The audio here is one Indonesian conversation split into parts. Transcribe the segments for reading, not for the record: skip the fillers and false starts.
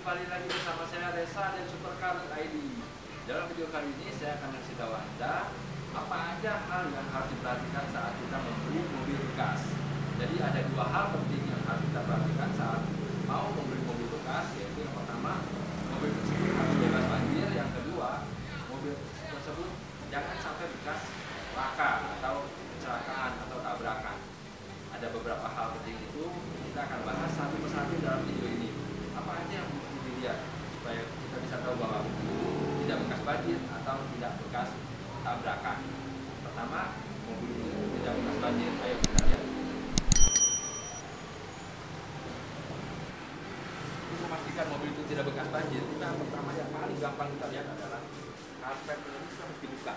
kembali lagi bersama saya Reza dan Supercar ID. Dalam video kali ini saya akan kasih tahu Anda apa aja hal yang harus diperhatikan saat kita membeli mobil bekas. Jadi ada dua hal penting yang harus kita perhatikan saat mau membeli mobil bekas, yaitu yang pertama, mobil tersebut harus bebas banjir. Yang kedua, mobil tersebut jangan sampai bekas laka atau kecelakaan atau tabrakan. Ada beberapa hal penting itu kita akan bahas satu persatu dalam video ini. Apa aja yang mesti dilihat supaya kita bisa tahu bahwa tidak bekas banjir atau tidak bekas tabrakan. Pertama, mobil itu tidak bekas banjir. Ayo kita lihat. Untuk memastikan mobil itu tidak bekas banjir, kita pertama yang paling gampang kita lihat adalah karpet ini kita mesti buka.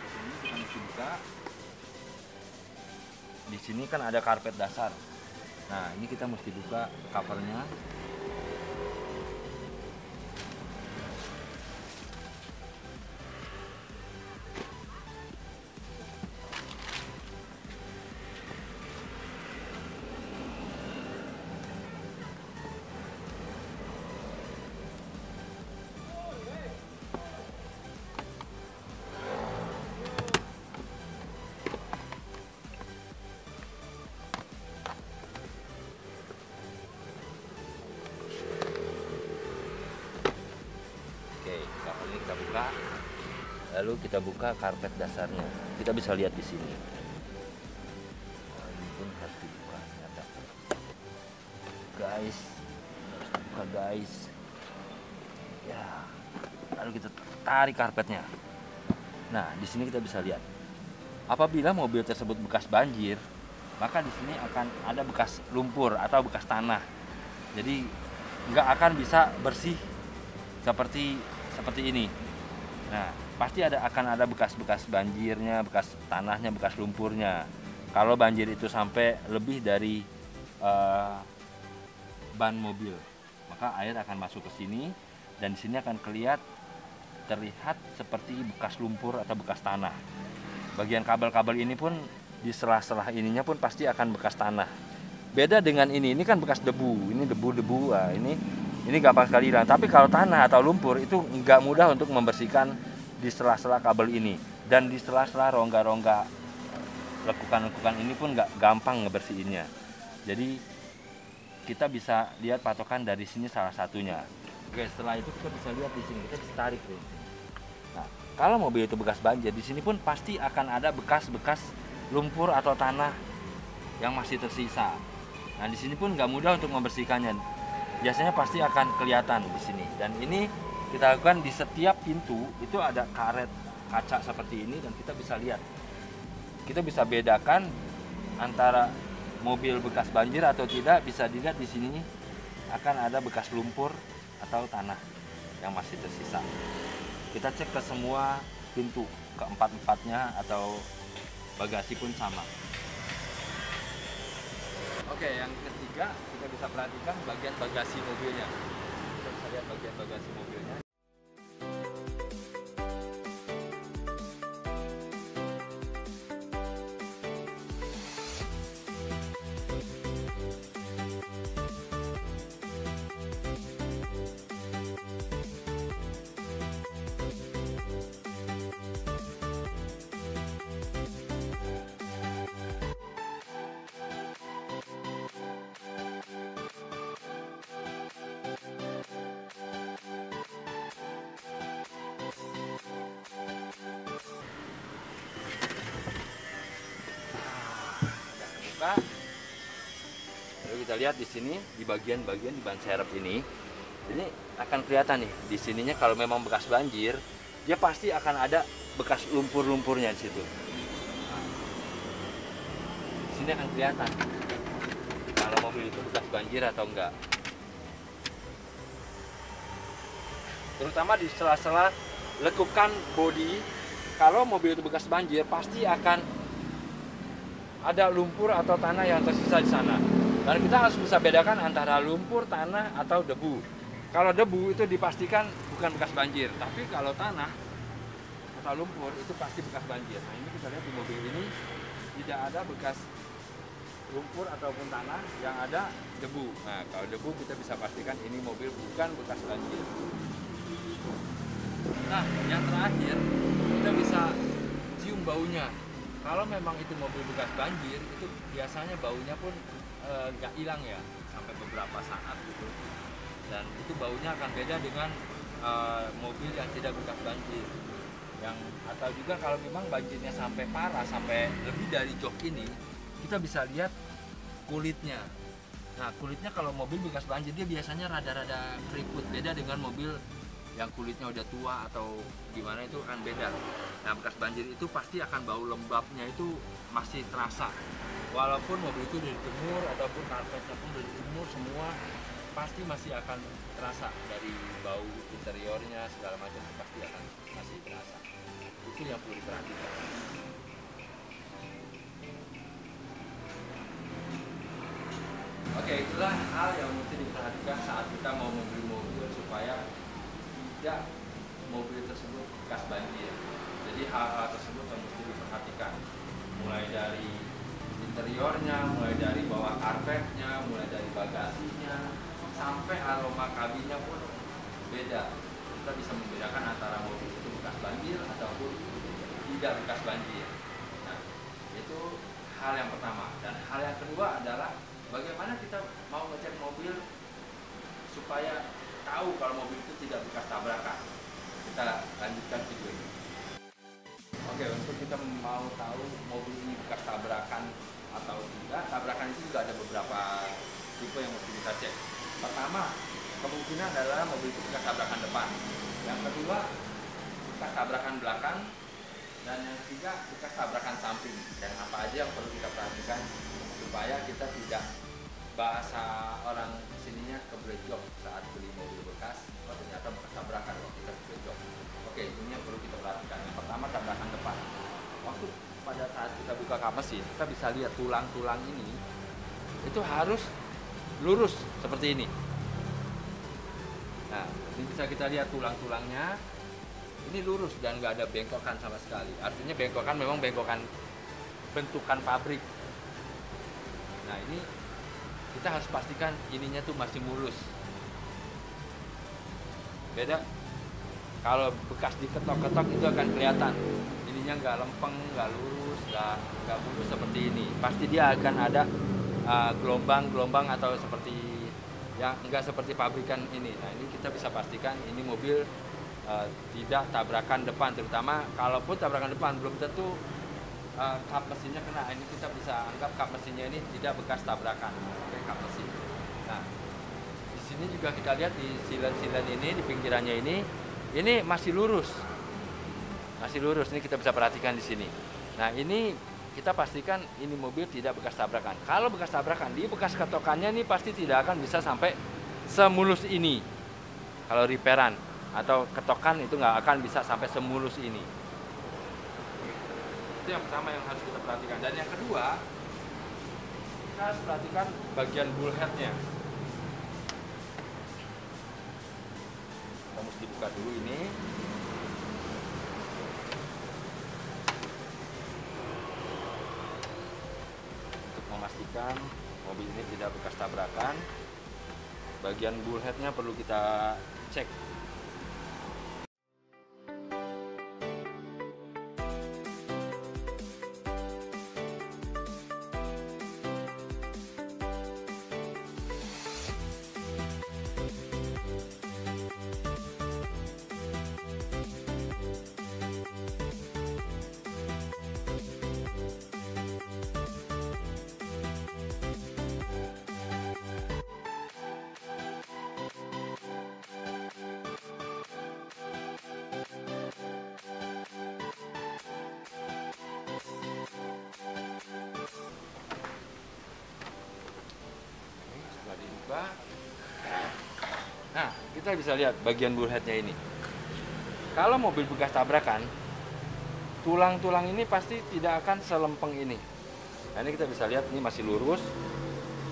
Ini kita mesti buka. Di sini kan ada karpet dasar. Nah, ini kita mesti buka covernya. Ini kita buka, lalu kita buka karpet dasarnya. Kita bisa lihat di sini. Ini pun harus dibuka ternyata. Guys, harus dibuka guys. Ya, lalu kita tarik karpetnya. Nah, di sini kita bisa lihat. Apabila mobil tersebut bekas banjir, maka di sini akan ada bekas lumpur atau bekas tanah. Jadi nggak akan bisa bersih seperti ini. Nah, pasti akan ada bekas-bekas banjirnya, bekas tanahnya, bekas lumpurnya. Kalau banjir itu sampai lebih dari ban mobil, maka air akan masuk ke sini dan di sini akan terlihat seperti bekas lumpur atau bekas tanah. Bagian kabel-kabel ini pun di sela-sela ininya pun pasti akan bekas tanah. Beda dengan ini kan bekas debu. Ini debu-debu. Nah, ini gampang sekali hilang. Tapi kalau tanah atau lumpur itu nggak mudah untuk membersihkan di sela-sela kabel ini. Dan di sela-sela rongga-rongga lekukan-lekukan ini pun nggak gampang ngebersihinnya. Jadi kita bisa lihat patokan dari sini salah satunya. Oke, setelah itu kita bisa lihat di sini. Kita bisa tarik nih. Nah, kalau mobil itu bekas banjir, di sini pun pasti akan ada bekas-bekas lumpur atau tanah yang masih tersisa. Nah, di sini pun nggak mudah untuk membersihkannya. Biasanya pasti akan kelihatan di sini. Dan ini kita lakukan di setiap pintu itu ada karet kaca seperti ini dan kita bisa lihat. Kita bisa bedakan antara mobil bekas banjir atau tidak, bisa dilihat di sini akan ada bekas lumpur atau tanah yang masih tersisa. Kita cek ke semua pintu, keempat-empatnya atau bagasi pun sama. Oke, yang ketiga kita bisa perhatikan bagian bagasi mobilnya. Kita bisa lihat bagian bagasi mobilnya. Lalu kita lihat di sini di bagian-bagian di ban serep ini akan kelihatan nih di sininya. Kalau memang bekas banjir, dia pasti akan ada bekas lumpur-lumpurnya di situ. Nah, di sini akan kelihatan kalau mobil itu bekas banjir atau enggak. Terutama di sela-sela lekukan bodi, kalau mobil itu bekas banjir pasti akan ada lumpur atau tanah yang tersisa di sana. Dan kita harus bisa bedakan antara lumpur, tanah, atau debu. Kalau debu itu dipastikan bukan bekas banjir, tapi kalau tanah atau lumpur itu pasti bekas banjir. Nah, ini kita lihat di mobil ini tidak ada bekas lumpur ataupun tanah yang ada debu. Nah, kalau debu kita bisa pastikan ini mobil bukan bekas banjir. Nah, yang terakhir kita bisa cium baunya. Kalau memang itu mobil bekas banjir, itu biasanya baunya pun nggak hilang ya sampai beberapa saat gitu. Dan itu baunya akan beda dengan mobil yang tidak bekas banjir. Atau juga kalau memang banjirnya sampai parah, sampai lebih dari jok ini, kita bisa lihat kulitnya. Nah, kulitnya kalau mobil bekas banjir dia biasanya rada-rada keriput, beda dengan mobil yang kulitnya udah tua atau gimana, itu akan beda. Nah, bekas banjir itu pasti akan bau lembabnya itu masih terasa. Walaupun mobil itu udah dijemur ataupun karpetnya pun udah dijemur semua, pasti masih akan terasa dari bau interiornya segala macam, pasti akan masih terasa. Itu yang perlu diperhatikan. Oke, itulah hal yang mesti diperhatikan saat kita mau membeli mobil supaya tidak mobil tersebut bekas banjir. Jadi hal-hal tersebut yang mesti diperhatikan, mulai dari interiornya, mulai dari bawah karpetnya, mulai dari bagasinya, sampai aroma kabinnya pun beda. Kita bisa membedakan antara mobil itu bekas banjir ataupun tidak bekas banjir. Nah, itu hal yang pertama. Dan hal yang kedua adalah bagaimana kita mau ngecek mobil supaya tahu kalau mobil itu tidak bekas tabrakan. Kita lanjutkan video ini. Oke, untuk kita mau tahu mobil ini bekas tabrakan atau tidak, tabrakan itu juga ada beberapa tipe yang mesti kita cek. Pertama, kemungkinan adalah mobil itu bekas tabrakan depan. Yang kedua, bekas tabrakan belakang. Dan yang ketiga, bekas tabrakan samping. Dan apa aja yang perlu kita perhatikan supaya kita tidak, bahasa orang sininya, kebrejok saat beli mobil bekas. Oh, ternyata bekas tabrakan waktu kita kebrejok. Oke, ini yang perlu kita perhatikan. Yang pertama, tabrakan depan. Waktu pada saat kita buka kap mesin, kita bisa lihat tulang-tulang ini itu harus lurus seperti ini. Nah, ini bisa kita lihat tulang-tulangnya ini lurus dan nggak ada bengkokan sama sekali. Artinya bengkokan memang bengkokan bentukan pabrik. Nah, ini kita harus pastikan ininya tuh masih mulus. Beda kalau bekas diketok-ketok itu akan kelihatan. Ininya nggak lempeng, nggak lurus, nggak mulus seperti ini. Pasti dia akan ada gelombang-gelombang atau seperti yang enggak seperti pabrikan ini. Nah, ini kita bisa pastikan ini mobil tidak tabrakan depan, terutama kalaupun tabrakan depan belum tentu kap mesinnya kena. Ini kita bisa anggap kap mesinnya ini tidak bekas tabrakan. Oke, kap mesin. Nah, di sini juga kita lihat di silen-silen ini, di pinggirannya ini masih lurus. Masih lurus. Ini kita bisa perhatikan di sini. Nah, ini kita pastikan ini mobil tidak bekas tabrakan. Kalau bekas tabrakan, di bekas ketokannya ini pasti tidak akan bisa sampai semulus ini. Kalau repairan atau ketokan itu nggak akan bisa sampai semulus ini. Itu yang pertama yang harus kita perhatikan. Dan yang kedua, kita harus perhatikan bagian bullheadnya. Kita mesti buka dulu ini. Untuk memastikan mobil ini tidak bekas tabrakan, bagian bullheadnya perlu kita cek. Nah, kita bisa lihat bagian bullheadnya ini. Kalau mobil bekas tabrakan, tulang-tulang ini pasti tidak akan selempeng ini. Nah, ini kita bisa lihat ini masih lurus.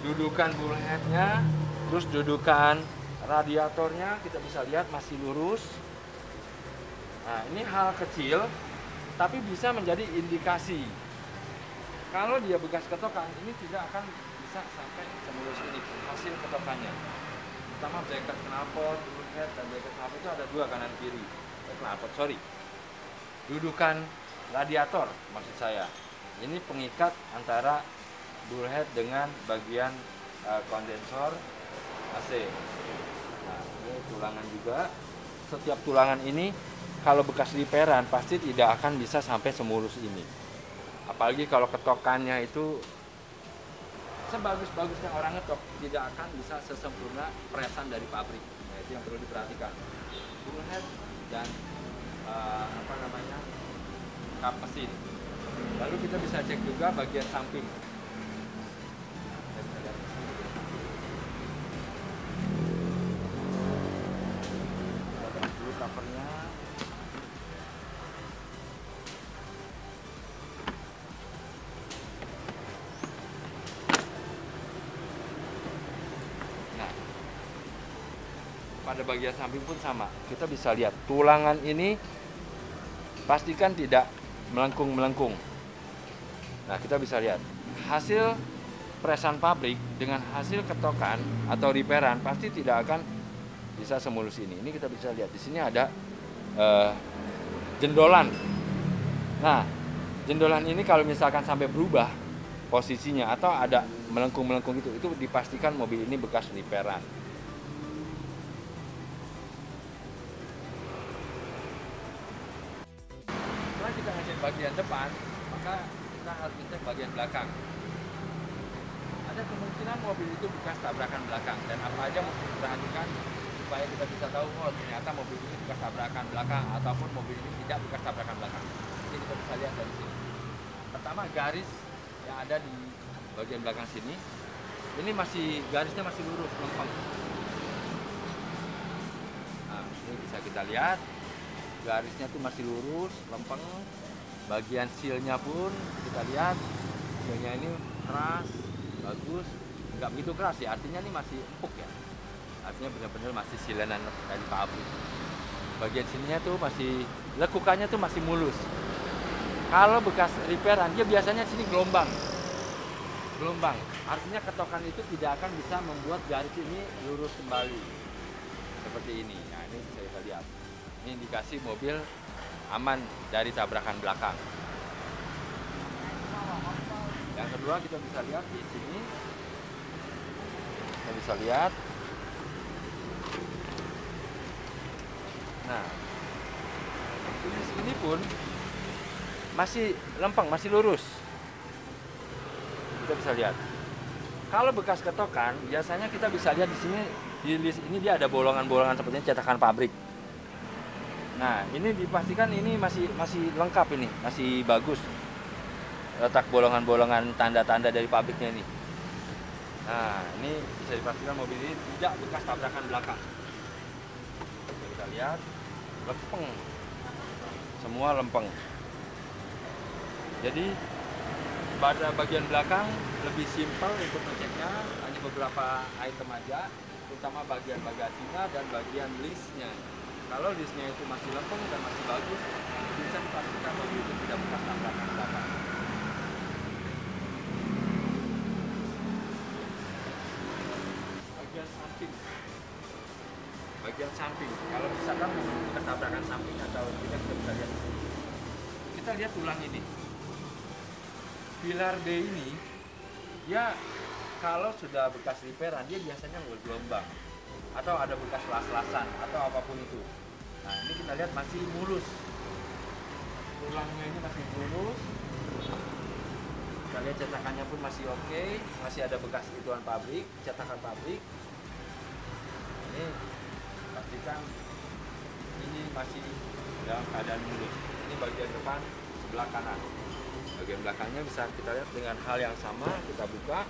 Dudukan bullheadnya, terus dudukan radiatornya kita bisa lihat masih lurus. Nah, ini hal kecil, tapi bisa menjadi indikasi. Kalau dia bekas ketokan, ini tidak akan bisa sampai semulus ini hasil ketokannya. Pertama bracket knalpot, bulkhead, dan bracket knalpot itu ada dua kanan kiri. Knalpot, sorry. Dudukan radiator maksud saya. Ini pengikat antara bullhead dengan bagian kondensor AC. Nah, ini tulangan juga. Setiap tulangan ini kalau bekas repairan pasti tidak akan bisa sampai semulus ini. Apalagi kalau ketokannya itu sebagus-bagusnya orang ngetok, tidak akan bisa sesempurna presan dari pabrik. Nah, itu yang perlu diperhatikan. Bullhead dan kap mesin. Lalu kita bisa cek juga bagian samping. Kita lihat dulu covernya. Nah, pada bagian samping pun sama. Kita bisa lihat tulangan ini pastikan tidak melengkung-melengkung. Nah, kita bisa lihat hasil presan pabrik dengan hasil ketokan atau repairan pasti tidak akan bisa semulus ini. Ini kita bisa lihat di sini ada jendolan. Nah, jendolan ini kalau misalkan sampai berubah posisinya atau ada melengkung-melengkung itu dipastikan mobil ini bekas repairan. Setelah kita ngecek bagian depan, maka kita harus ngecek bagian belakang. Ada kemungkinan mobil itu bekas tabrakan belakang, dan apa aja mesti diperhatikan supaya kita bisa tahu, oh ternyata mobil ini bekas tabrakan belakang ataupun mobil ini tidak bekas tabrakan belakang. Ini kita bisa lihat dari sini. Pertama, garis yang ada di bagian belakang sini, ini garisnya masih lurus, lempeng. Nah, ini bisa kita lihat, garisnya tuh masih lurus, lempeng. Bagian sealnya pun kita lihat, sealnya ini keras, bagus, nggak begitu keras ya, artinya ini masih empuk ya, artinya benar-benar masih silenan dari pabrik. Bagian sininya tuh masih, lekukannya tuh masih mulus. Kalau bekas repairan, dia biasanya sini gelombang, artinya ketokan itu tidak akan bisa membuat garis ini lurus kembali seperti ini. Nah, ini bisa kita lihat, ini indikasi mobil aman dari tabrakan belakang. Yang kedua, kita bisa lihat di sini, kita bisa lihat. Nah, ini pun masih lempeng, masih lurus. Kita bisa lihat. Kalau bekas ketokan, biasanya kita bisa lihat di sini, di list ini dia ada bolongan-bolongan seperti ini, cetakan pabrik. Nah, ini dipastikan ini masih lengkap, ini masih bagus. Letak bolongan-bolongan tanda-tanda dari pabriknya ini. Nah, ini bisa dipastikan mobil ini tidak bekas tabrakan belakang. Kita lihat, lempeng, semua lempeng. Jadi pada bagian belakang lebih simpel untuk ngeceknya, hanya beberapa item aja, terutama bagian bagasinya dan bagian listnya. Kalau listnya itu masih lempeng dan masih bagus, bisa dipastikan mobil itu tidak bekas tabrakan belakang. Bagian samping, kalau misalkan kita tabrakan samping atau kita bisa lihat, kita lihat tulang ini, pilar D ini, ya kalau sudah bekas repairan dia biasanya bergelombang atau ada bekas las-lasan atau apapun itu. Nah, ini kita lihat masih mulus, tulangnya ini masih mulus. Kita lihat cetakannya pun masih oke, masih ada bekas ituan pabrik, cetakan pabrik. Ini pastikan ini masih dalam keadaan mulus. Ini bagian depan sebelah kanan. Bagian belakangnya bisa kita lihat dengan hal yang sama, kita buka.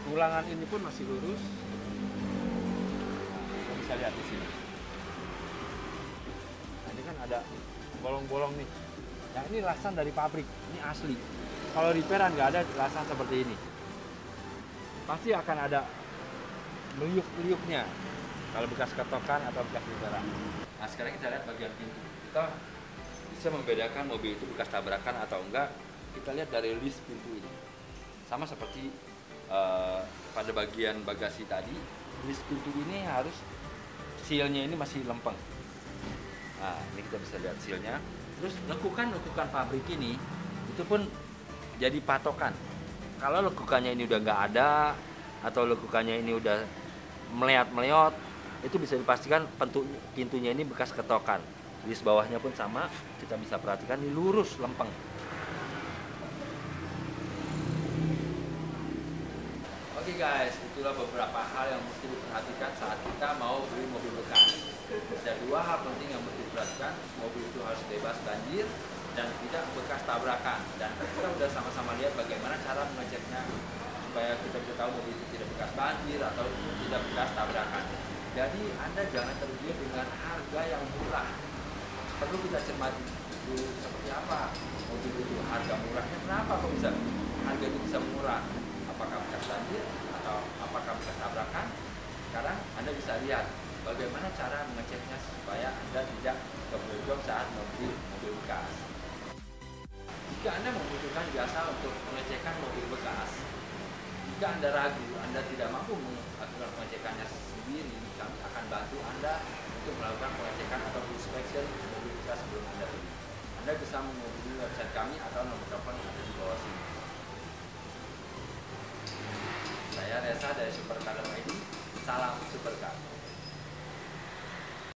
Tulangan ini pun masih lurus. Nah, kita bisa lihat di sini. Nah, ini kan ada bolong-bolong nih. Nah, ini lasan dari pabrik, ini asli. Kalau repairan nggak ada lasan seperti ini. Pasti akan ada meliuk-liuknya kalau bekas ketokan atau bekas repairan. Nah, sekarang kita lihat bagian pintu. Kita bisa membedakan mobil itu bekas tabrakan atau enggak kita lihat dari list pintu ini. Sama seperti pada bagian bagasi tadi, list pintu ini harus sealnya ini masih lempeng. Nah, ini kita bisa lihat sealnya. Terus lekukan pabrik ini itu pun jadi patokan. Kalau lekukannya ini udah nggak ada atau lekukannya ini udah meleot, itu bisa dipastikan pintunya ini bekas ketokan. List bawahnya pun sama, kita bisa perhatikan ini lurus lempeng. Oke guys, itulah beberapa hal yang mesti diperhatikan saat kita mau beli mobil bekas. Ada 2 hal penting yang mesti diperhatikan. Mobil itu harus bebas banjir dan tidak bekas tabrakan. Dan kita udah sama-sama lihat bagaimana cara mengeceknya supaya kita bisa tahu mobil itu tidak bekas banjir atau tidak bekas tabrakan. Jadi Anda jangan tergiur dengan harga yang murah. Perlu kita cermati dulu seperti apa mobil itu, harga murahnya kenapa kok bisa harga itu bisa murah. Apakah bekas banjir atau apakah bekas tabrakan? Sekarang Anda bisa lihat bagaimana cara mengeceknya supaya Anda tidak keberjok saat membeli mobil bekas. Jika Anda membutuhkan jasa untuk pengecekan mobil bekas, jika Anda ragu, Anda tidak mampu melakukan pengecekannya sendiri, kami akan bantu Anda untuk melakukan pengecekan atau inspection mobil bekas sebelum Anda beli. Anda bisa menghubungi website kami atau nomor telepon yang ada di bawah sini. Saya Reza dari Supercar ID. Salam Supercar.